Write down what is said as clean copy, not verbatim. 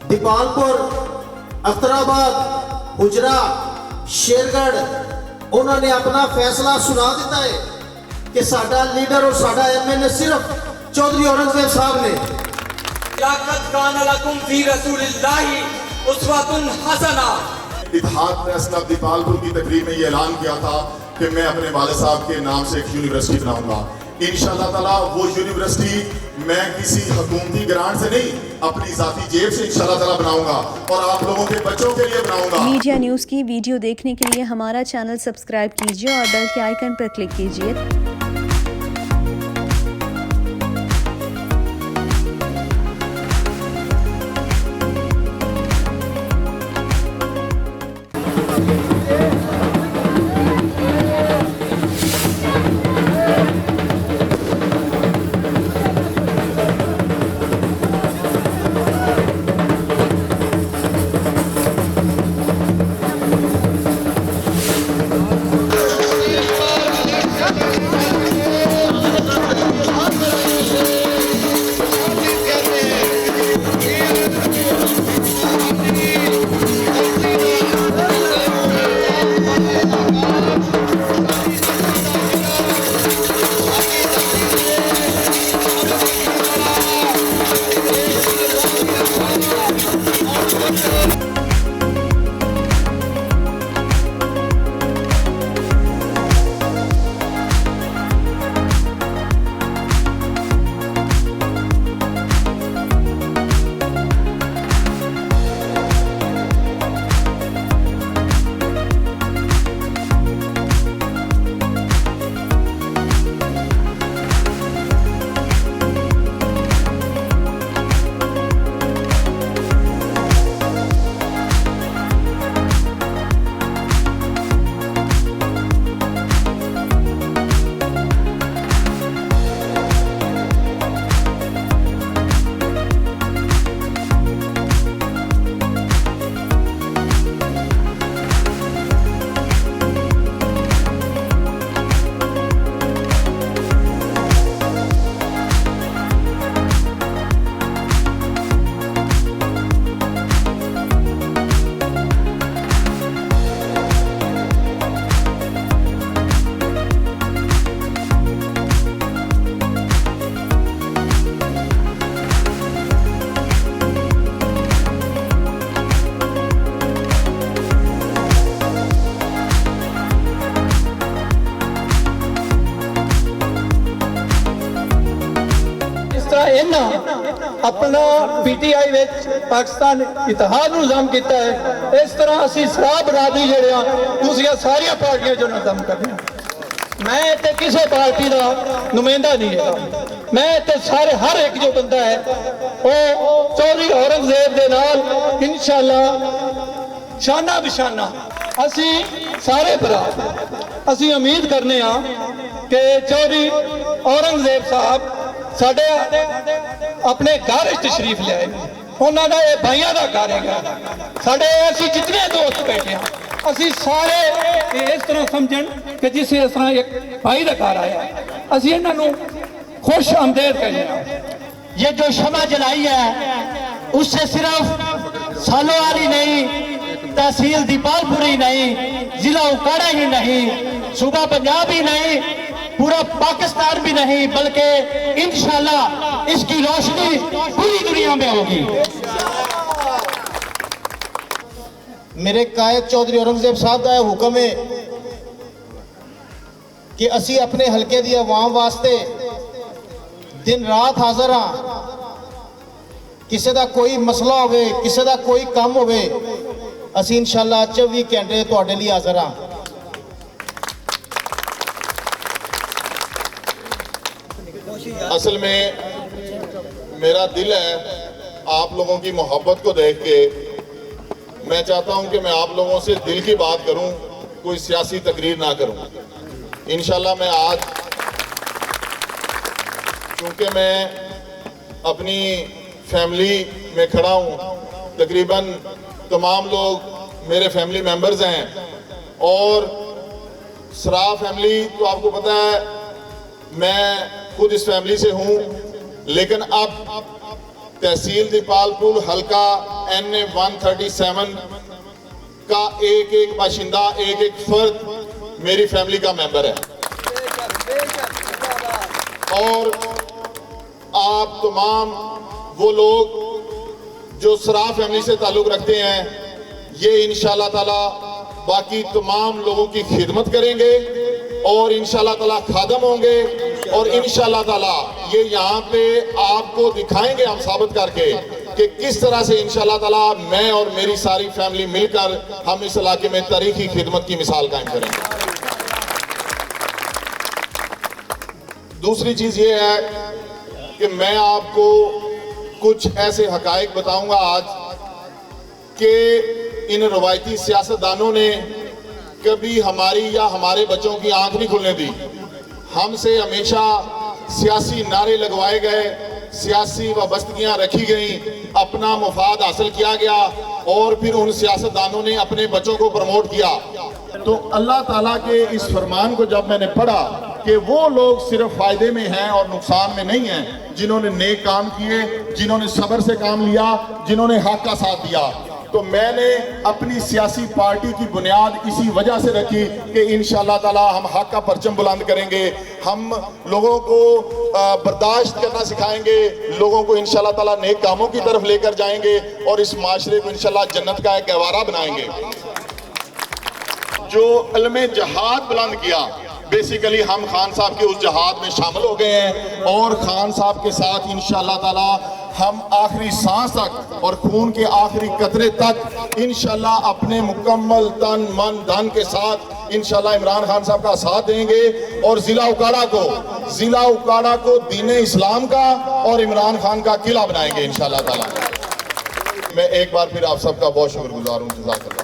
दीपालपुर, अख्तराबाद, हुजरा, शेरगढ़ उन्होंने अपना फैसला सुना दिता है कि साडा लीडर और साडा एमएलए सिर्फ चौधरी औरंगजेब साहब ने। इत्तेहाद प्रेस क्लब दीपालपुर की तकरीर में ये ऐलान किया था कि मैं अपने वाले साहब के नाम से एक यूनिवर्सिटी बनाऊंगा। इंशाअल्लाह ताला वो यूनिवर्सिटी मैं किसी हुकूमती ग्रांट से नहीं, अपनी जाती जेब से इंशाअल्लाह ताला बनाऊंगा और आप लोगों के बच्चों के लिए बनाऊंगा। मीडिया न्यूज़ की वीडियो देखने के लिए हमारा चैनल सब्सक्राइब कीजिए और बेल के आइकन पर क्लिक कीजिए। अपना पीटीआई पाकिस्तान इतिहाद ਨੂੰ ਜ਼ਮ ਕੀਤਾ ਹੈ। ਇਸ ਤਰ੍ਹਾਂ ਅਸੀਂ ਸਰਾਬ ਬਰਾਦਰੀ ਜਿਹੜੇ ਆ ਦੂਸਰੀਆਂ ਸਾਰੀਆਂ ਪਾਰਟੀਆਂ ਜੋ ਨਜ਼ਮ ਕਰਦੇ ਹਾਂ। मैं इतने किसी पार्टी का नुमाइंदा नहीं है, मैं इतने सारे हर एक जो बंदा है वो चौधरी औरंगजेब के नाल इंशाअल्लाह शाना बिशाना असी सारे भरा असी उम्मीद करने कि चौधरी औरंगजेब साहब साडे अपने घर तशरीफ लियाए। उन्होंने ये भाइयों का घर है, साडे असी जितने दोस्त बैठे हैं असी सारे इस तरह समझन कि जिस तरह एक भाई का घर आया, असी इन्हों खुश आमदेद कहने। ये जो शमा जलाई है उससे सिर्फ सालोवाल ही नहीं, तहसील दीपालपुर ही नहीं, जिला उकाड़ा ही नहीं, सूबा पंजाब ही नहीं, पूरा पाकिस्तान भी नहीं, बल्कि इंशाल्लाह इसकी रोशनी पूरी दुनिया में होगी। मेरे कायद चौधरी औरंगजेब साहब का हुक्म है कि असी अपने हल्के दी आवाम वास्ते दिन रात हाजिर हाँ। किसी का कोई मसला हो, किसी का कोई काम हो, असी इंशाल्लाह 24 घंटे तुहाडे लिए हाजिर हाँ। असल में मेरा दिल है आप लोगों की मोहब्बत को देख के मैं चाहता हूं कि मैं आप लोगों से दिल की बात करूं, कोई सियासी तकरीर ना करूं। इंशाल्लाह मैं आज क्योंकि मैं अपनी फैमिली में खड़ा हूं, तकरीबन तमाम लोग मेरे फैमिली मेंबर्स हैं और सरा फैमिली तो आपको पता है मैं खुद इस फैमिली से हूं, लेकिन अब तहसील दीपालपुर हल्का NA 137 का एक एक बाशिंदा, एक एक फर्द मेरी फैमिली का मेंबर है। और आप तमाम वो लोग जो सराफ फैमिली से ताल्लुक रखते हैं, ये इंशाल्लाह ताला बाकी तमाम लोगों की खिदमत करेंगे और इंशाल्लाह ताला खादम होंगे और इंशाल्लाह ताला ये यहाँ पे आपको दिखाएंगे हम साबित करके कि किस तरह से इंशाल्लाह ताला मैं और मेरी सारी फैमिली मिलकर हम इस इलाके में तारीखी खिदमत की मिसाल कायम करेंगे। दूसरी चीज ये है कि मैं आपको कुछ ऐसे हकायक बताऊंगा आज कि इन रवायती सियासतदानों ने कभी हमारी या हमारे बच्चों की आंख नहीं खुलने दी। हमसे हमेशा सियासी नारे लगवाए गए, सियासी वाबस्तगियां रखी गई, अपना मुफाद हासिल किया गया और फिर उन सियासतदानों ने अपने बच्चों को प्रमोट किया। तो अल्लाह ताला के इस फरमान को जब मैंने पढ़ा कि वो लोग सिर्फ फायदे में हैं और नुकसान में नहीं हैं, जिन्होंने नेक काम किए, जिन्होंने सब्र से काम लिया, जिन्होंने हक का साथ दिया, तो मैंने अपनी सियासी पार्टी की बुनियाद इसी वजह से रखी कि इंशाअल्लाह ताला हम हक का परचम बुलंद करेंगे, हम लोगों को बर्दाश्त करना सिखाएंगे, लोगों को इंशाअल्लाह ताला नेक कामों की तरफ लेकर जाएंगे और इस माशरे को इंशाअल्लाह जन्नत का एक गहवारा बनाएंगे। जो इल्मे जहाद बुलंद किया, बेसिकली हम खान साहब के उस जहाद में शामिल हो गए हैं और खान साहब के साथ इंशाअल्लाह ताला हम आखिरी सांस तक और खून के आखिरी कतरे तक इंशाअल्लाह अपने मुकम्मल तन मन धन के साथ इंशाअल्लाह इमरान खान साहब का साथ देंगे और जिला उकाड़ा को दीन इस्लाम का और इमरान खान का किला बनाएंगे इंशाअल्लाह ताला। मैं एक बार फिर आप सबका बहुत शुक्रगुजार हूँ। जज़ाकल्लाह।